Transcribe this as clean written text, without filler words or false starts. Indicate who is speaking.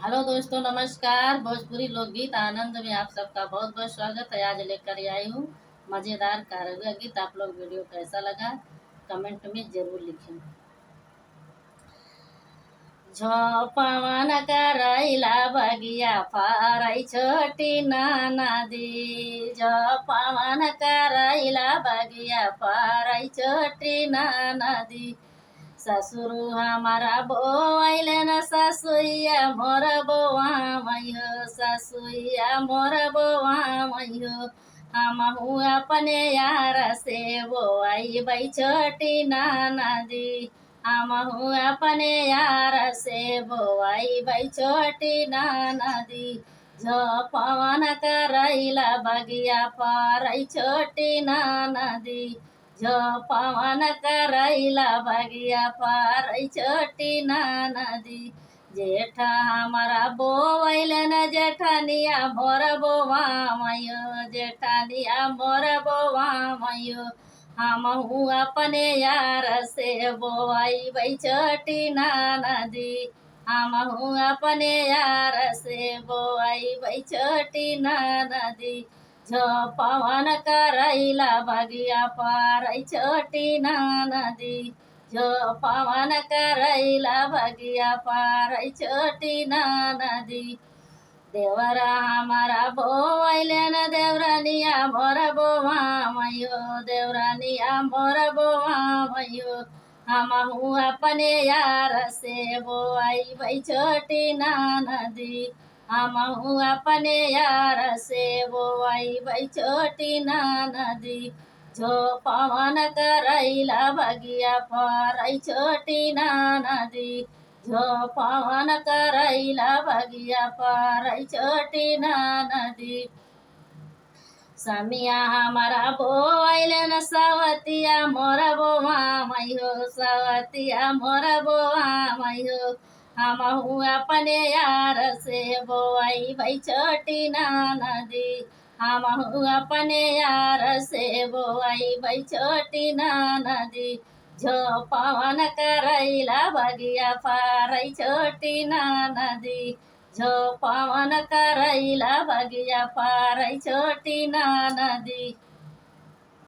Speaker 1: Hello दोस्तों, नमस्कार। भोजपुरी लोकगीत आनंद में आप सबका बहुत बहुत स्वागत है। आज लेकर आई हूँ मज़ेदार कारवा गीत। आप लोग वीडियो कैसा लगा कमेंट में ज़रूर लिखें। झपवन करैला बगिया फरै छोटी नाना दी। झपवन करैला बगिया फरै छोटी नाना दी। ससुरु हमारा बोआइले न ससुइया मोर बोआ मैयो। ससुइया मोर बोआ मैयो। हमहू अपने यार से बोआई बै छोटी नाना दी। हमहू अपने यार से बोआई बै छोटी नाना दी। झपवन करैला बगिया फरै छोटी नाना दी। झपवन करैला बगिया फरै छोटी नाना दी। जेठा हमारा बोवैले न जेठनिया मोर बोआ मैयो। जेठनिया मोर बोआ मैयो। हमहू अपने यार से बोआई बै छोटी नाना दी। हमहू अपने यार से बोआई बै छोटी नाना दी। झपवन करैला बगिया फरै छोटी नाना दी। झपवन करैला बगिया फरै छोटी नाना दी। देवरा हमारा बोआइले न देवरानिया मोर बोआ मैयो। देवरानिया मोर बोआ मैयो। हमहू अपने यार से बोआई बै छोटी नाना दी। हमहू अपने यार से बोआई बै छोटी नाना दी। झपवन करैला बगिया फरै छोटी नाना दी। झपवन करैला बगिया फरै छोटी नाना दी। समिया हमारा बोआइले न सवतिया मोर बोआ मैयो। सवतिया मोर बोआ मैयो। हमहू अपने यार से बोआई बै छोटी नाना दी। हमहू अपने यार से बोआई बै छोटी नाना दी। झपवन करैला बगिया फरै छोटी नाना दी। झपवन करैला बगिया फरै छोटी नाना दी।